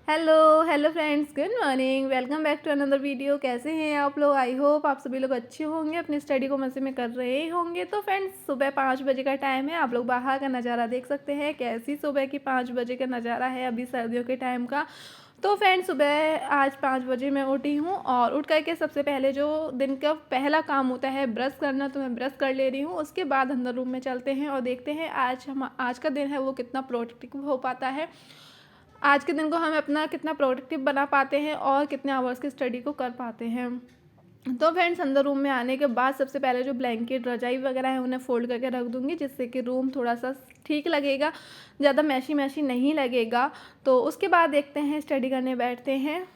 Hello friends, good morning. Welcome back to another video. कैसे हैं आप लोग? आई होप आप सभी लोग अच्छे होंगे, अपनी स्टडी को मज़े में कर रहे होंगे। तो फ्रेंड्स, सुबह 5 बजे का टाइम है। आप लोग बाहर का नज़ारा देख सकते हैं, कैसी सुबह की 5 बजे का नज़ारा है अभी सर्दियों के टाइम का। तो फ्रेंड्स, सुबह आज 5 बजे मैं उठी हूँ और उठ करके सबसे पहले जो दिन का पहला काम होता है ब्रश करना, तो मैं ब्रश कर ले रही हूँ। उसके बाद अंदर रूम में चलते हैं और देखते हैं आज का दिन है वो कितना प्रोडक्टिव हो पाता है। आज के दिन को हम अपना कितना प्रोडक्टिव बना पाते हैं और कितने आवर्स की स्टडी को कर पाते हैं। तो फ्रेंड्स, अंदर रूम में आने के बाद सबसे पहले जो ब्लैंकेट रजाई वगैरह है उन्हें फ़ोल्ड करके रख दूँगी, जिससे कि रूम थोड़ा सा ठीक लगेगा, ज़्यादा मैशी मैशी नहीं लगेगा। तो उसके बाद देखते हैं, स्टडी करने बैठते हैं।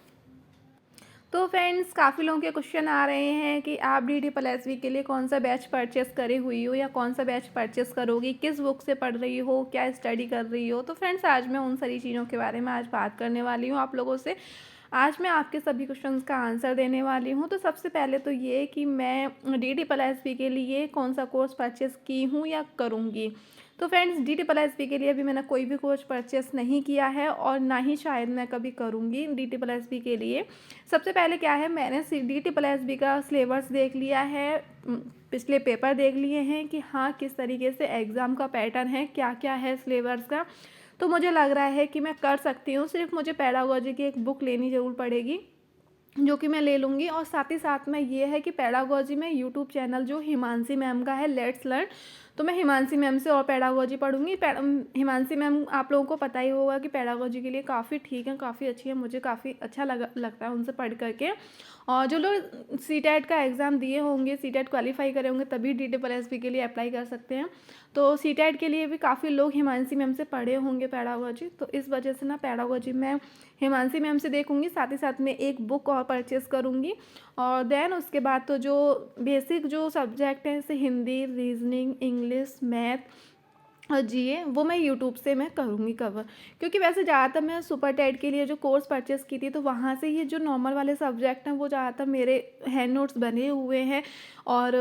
तो फ्रेंड्स, काफ़ी लोगों के क्वेश्चन आ रहे हैं कि आप DDSSB के लिए कौन सा बैच परचेस करे हुई हो या कौन सा बैच परचेस करोगी, किस बुक से पढ़ रही हो, क्या स्टडी कर रही हो। तो फ्रेंड्स, आज मैं उन सारी चीज़ों के बारे में आज बात करने वाली हूँ आप लोगों से। आज मैं आपके सभी क्वेश्चंस का आंसर देने वाली हूँ। तो सबसे पहले तो ये कि मैं DDSSB के लिए कौन सा कोर्स परचेस की हूँ या करूँगी। तो फ्रेंड्स, DDSSB के लिए अभी मैंने कोई भी कोर्स परचेस नहीं किया है और ना ही शायद मैं कभी करूँगी DDSSB के लिए। सबसे पहले क्या है, मैंने DDSSB का सिलेबस देख लिया है, पिछले पेपर देख लिए हैं कि हाँ किस तरीके से एग्ज़ाम का पैटर्न है, क्या क्या है सिलेबस का। तो मुझे लग रहा है कि मैं कर सकती हूँ। सिर्फ मुझे पेडागोजी की एक बुक लेनी ज़रूर पड़ेगी, जो कि मैं ले लूँगी। और साथ ही साथ में ये है कि पेडागोजी में यूट्यूब चैनल जो हिमांशी मैम का है, लेट्स लर्न, तो मैं हिमांशी मैम से और पेडागोजी पढ़ूँगी। हिमांशी मैम आप लोगों को पता ही होगा कि पेडागोजी के लिए काफ़ी ठीक है, काफ़ी अच्छी है, मुझे काफ़ी अच्छा लगता है उनसे पढ़ करके। और जो लोग सीटेट का एग्ज़ाम दिए होंगे, सीटेट क्वालिफाई करे होंगे, तभी DDSSB के लिए अप्लाई कर सकते हैं। तो सीटेट के लिए भी काफ़ी लोग हिमांशी मैम से पढ़े होंगे पेडागोजी, तो इस वजह से ना पेडागोजी मैं हिमांशी मैम से देखूंगी, साथ ही साथ में एक बुक और परचेस करूंगी। और देन उसके बाद तो जो बेसिक जो सब्जेक्ट हैं, जैसे हिंदी, रीजनिंग, इंग्लिश, मैथ और GA, वो मैं यूट्यूब से मैं करूँगी कवर। क्योंकि वैसे ज़्यादातर मैं सुपर टेट के लिए जो कोर्स परचेस की थी, तो वहाँ से ये जो नॉर्मल वाले सब्जेक्ट हैं वो ज़्यादातर मेरे हैंड नोट्स बने हुए हैं। और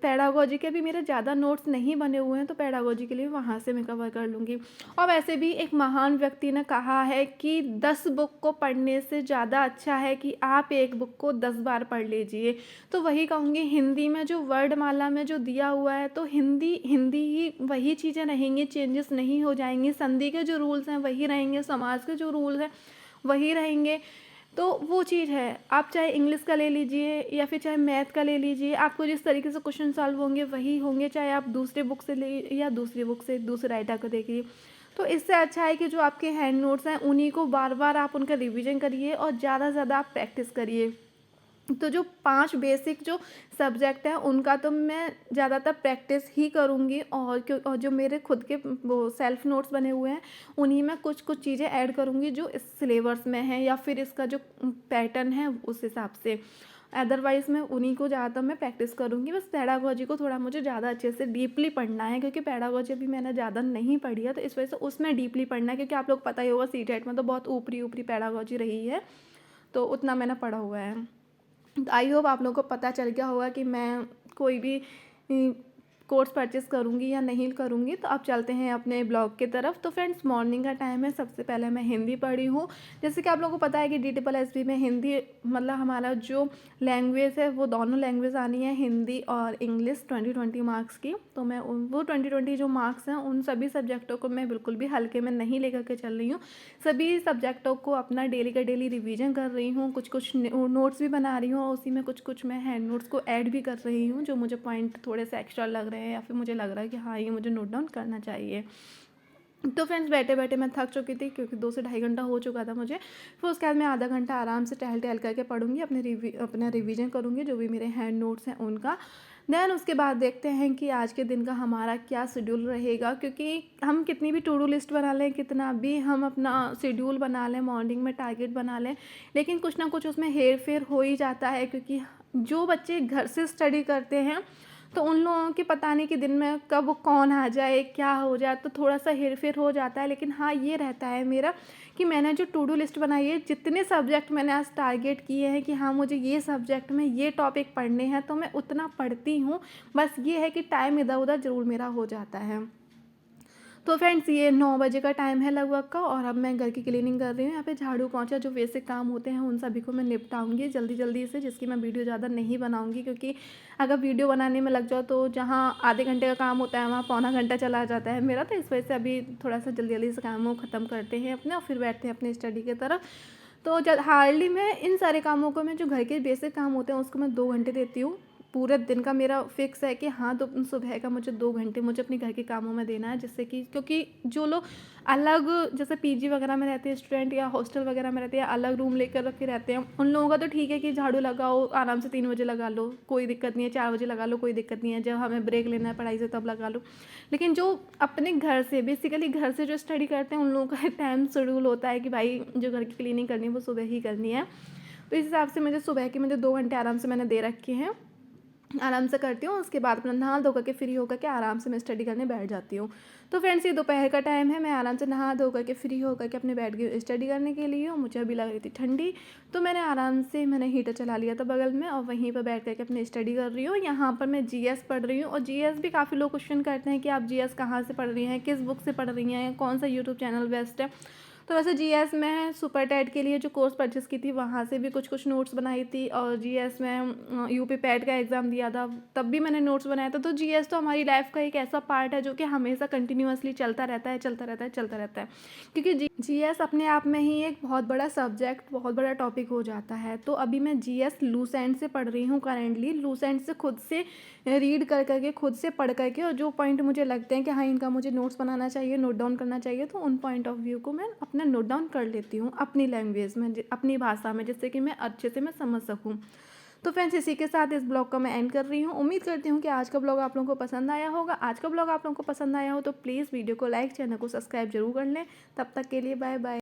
पेडागोजी के भी मेरे ज़्यादा नोट्स नहीं बने हुए हैं, तो पेडागोजी के लिए वहाँ से मैं कवर कर लूँगी। और वैसे भी एक महान व्यक्ति ने कहा है कि 10 बुक को पढ़ने से ज़्यादा अच्छा है कि आप एक बुक को 10 बार पढ़ लीजिए। तो वही कहूँगी, हिंदी में जो वर्णमाला में जो दिया हुआ है, तो हिंदी हिंदी ही वही चीज़ें रहेंगी, चेंजेस नहीं हो जाएंगी। संधि के जो रूल्स हैं वही रहेंगे, समाज के जो रूल्स हैं वही रहेंगे। तो वो चीज़ है, आप चाहे इंग्लिश का ले लीजिए या फिर चाहे मैथ का ले लीजिए, आपको जिस तरीके से क्वेश्चन सॉल्व होंगे वही होंगे, चाहे आप दूसरे बुक से ले या दूसरी बुक से दूसरे राइटर को देखिए। तो इससे अच्छा है कि जो आपके हैंड नोट्स हैं उन्हीं को बार बार आप उनका रिवीजन करिए और ज़्यादा से ज़्यादा आप प्रैक्टिस करिए। तो जो 5 बेसिक जो सब्जेक्ट हैं उनका तो मैं ज़्यादातर प्रैक्टिस ही करूँगी। और जो मेरे खुद के वो सेल्फ नोट्स बने हुए हैं, उन्हीं में कुछ कुछ चीज़ें ऐड करूँगी जो इस सिलेबस में है या फिर इसका जो पैटर्न है उस हिसाब से। अदरवाइज़ मैं उन्हीं को ज़्यादातर मैं प्रैक्टिस करूँगी। बस पेडागोजी को थोड़ा मुझे ज़्यादा अच्छे से डीपली पढ़ना है, क्योंकि पेडागोजी अभी मैंने ज़्यादा नहीं पढ़ी है, तो इस वजह से उसमें डीपली पढ़ना है। क्योंकि आप लोग पता ही होगा सीटेट में तो बहुत ऊपरी ऊपरी पेडागोजी रही है, तो उतना मैंने पढ़ा हुआ है। तो आई होप आप लोगों को पता चल गया होगा कि मैं कोई भी कोर्स परचेस करूँगी या नहीं करूँगी। तो अब चलते हैं अपने ब्लॉग की तरफ। तो फ्रेंड्स, मॉर्निंग का टाइम है, सबसे पहले मैं हिंदी पढ़ी हूँ। जैसे कि आप लोगों को पता है कि DDSSB में हिंदी मतलब हमारा जो लैंग्वेज है वो दोनों लैंग्वेज आनी है, हिंदी और इंग्लिश, 20-20 मार्क्स की। तो मैं वो 20-20 जो मार्क्स हैं उन सभी सब्जेक्टों को मैं बिल्कुल भी हल्के में नहीं लेकर के चल रही हूँ। सभी सब्जेक्टों को अपना डेली का डेली रिवीजन कर रही हूँ, कुछ कुछ नोट्स भी बना रही हूँ और उसी में कुछ कुछ मैं हैंड नोट्स को ऐड भी कर रही हूँ, जो मुझे पॉइंट थोड़े से एक्स्ट्रा लग रहे हैं या फिर मुझे लग रहा है कि हाँ ये मुझे नोट डाउन करना चाहिए। तो फ्रेंड्स, बैठे बैठे मैं थक चुकी थी, क्योंकि 2 से ढाई घंटा हो चुका था मुझे। फिर उसके बाद मैं आधा घंटा आराम से टहल टहल करके पढ़ूँगी, अपना रिवीजन करूँगी जो भी मेरे हैंड नोट्स हैं उनका। देन उसके बाद देखते हैं कि आज के दिन का हमारा क्या शेड्यूल रहेगा। क्योंकि हम कितनी भी टू डू लिस्ट बना लें, कितना भी हम अपना शेड्यूल बना लें, मॉर्निंग में टारगेट बना लें, लेकिन कुछ ना कुछ उसमें हेर फेर हो ही जाता है। क्योंकि जो बच्चे घर से स्टडी करते हैं, तो उन लोगों की पता नहीं कि दिन में कब कौन आ जाए, क्या हो जाए, तो थोड़ा सा हेर फेर हो जाता है। लेकिन हाँ, ये रहता है मेरा कि मैंने जो टू डू लिस्ट बनाई है, जितने सब्जेक्ट मैंने आज टारगेट किए हैं कि हाँ मुझे ये सब्जेक्ट में ये टॉपिक पढ़ने हैं, तो मैं उतना पढ़ती हूँ। बस ये है कि टाइम इधर उधर ज़रूर मेरा हो जाता है। तो फ्रेंड्स ये 9 बजे का टाइम है लगभग का, और अब मैं घर की क्लीनिंग कर रही हूँ। यहाँ पे झाड़ू पोंछा जो बेसिक काम होते हैं उन सभी को मैं निपटाऊंगी जल्दी जल्दी से, जिसकी मैं वीडियो ज़्यादा नहीं बनाऊंगी, क्योंकि अगर वीडियो बनाने में लग जाओ तो जहाँ आधे घंटे का काम होता है वहाँ पौना घंटा चला जाता है मेरा। तो इस वजह से अभी थोड़ा सा जल्दी जल्दी से काम ख़त्म करते हैं अपने, और फिर बैठते हैं अपनी स्टडी की तरफ। तो जब हार्डली मैं इन सारे कामों को, मैं जो घर के बेसिक काम होते हैं उसको मैं 2 घंटे देती हूँ। पूरे दिन का मेरा फिक्स है कि हाँ, तो सुबह का मुझे 2 घंटे मुझे अपने घर के कामों में देना है, जिससे कि क्योंकि जो लोग अलग जैसे पीजी वगैरह में रहते हैं स्टूडेंट, या हॉस्टल वगैरह में रहते हैं, अलग रूम लेकर रख के रहते हैं, उन लोगों का तो ठीक है कि झाड़ू लगाओ आराम से 3 बजे लगा लो, कोई दिक्कत नहीं है, 4 बजे लगा लो, कोई दिक्कत नहीं है, जब हमें ब्रेक लेना है पढ़ाई से तब लगा लो। लेकिन जो अपने घर से बेसिकली घर से जो स्टडी करते हैं उन लोगों का टाइम शेड्यूल होता है कि भाई जो घर की क्लीनिंग करनी है वो सुबह ही करनी है। तो इस हिसाब से मुझे सुबह के मुझे 2 घंटे आराम से मैंने दे रखे हैं, आराम से करती हूँ। उसके बाद अपना नहा धो करके फ्री होकर के आराम से मैं स्टडी करने बैठ जाती हूँ। तो फ्रेंड्स ये दोपहर का टाइम है, मैं आराम से नहा धो करके फ्री होकर के अपने बैठ गई स्टडी करने के लिए। और मुझे अभी लग रही थी ठंडी, तो मैंने आराम से मैंने हीटर चला लिया था बगल में, और वहीं पर बैठ करके अपनी स्टडी कर रही हूँ। यहाँ पर मैं जीएस पढ़ रही हूँ, और जीएस भी काफ़ी लोग क्वेश्चन करते हैं कि आप जीएस कहाँ से पढ़ रही हैं, किस बुक से पढ़ रही हैं, कौन सा यूट्यूब चैनल बेस्ट है। तो वैसे जीएस में सुपर टेट के लिए जो कोर्स परचेस की थी वहाँ से भी कुछ कुछ नोट्स बनाई थी, और जीएस में यूपी पैट का एग्ज़ाम दिया था तब भी मैंने नोट्स बनाया था। तो जीएस तो हमारी लाइफ का एक ऐसा पार्ट है जो कि हमेशा कंटिन्यूअसली चलता रहता है, चलता रहता है, चलता रहता है, क्योंकि जीएस अपने आप में ही एक बहुत बड़ा सब्जेक्ट, बहुत बड़ा टॉपिक हो जाता है। तो अभी मैं जीएस लूसेंट से पढ़ रही हूँ करेंटली, लूसेंट से खुद से रीड कर करके, खुद से पढ़ करके, और जो पॉइंट मुझे लगते हैं कि हाँ इनका मुझे नोट्स बनाना चाहिए, नोट डाउन करना चाहिए, तो उन पॉइंट ऑफ व्यू को मैं अपना नोट डाउन कर लेती हूँ अपनी लैंग्वेज में, अपनी भाषा में, जिससे कि मैं अच्छे से मैं समझ सकूँ। तो फ्रेंड्स इसी के साथ इस ब्लॉग का मैं एंड कर रही हूँ। उम्मीद करती हूँ कि आज का ब्लॉग आप लोगों को पसंद आया होगा। आज का ब्लॉग आप लोगों को पसंद आया हो तो प्लीज़ वीडियो को लाइक, चैनल को सब्सक्राइब जरूर कर लें। तब तक के लिए बाय बाय।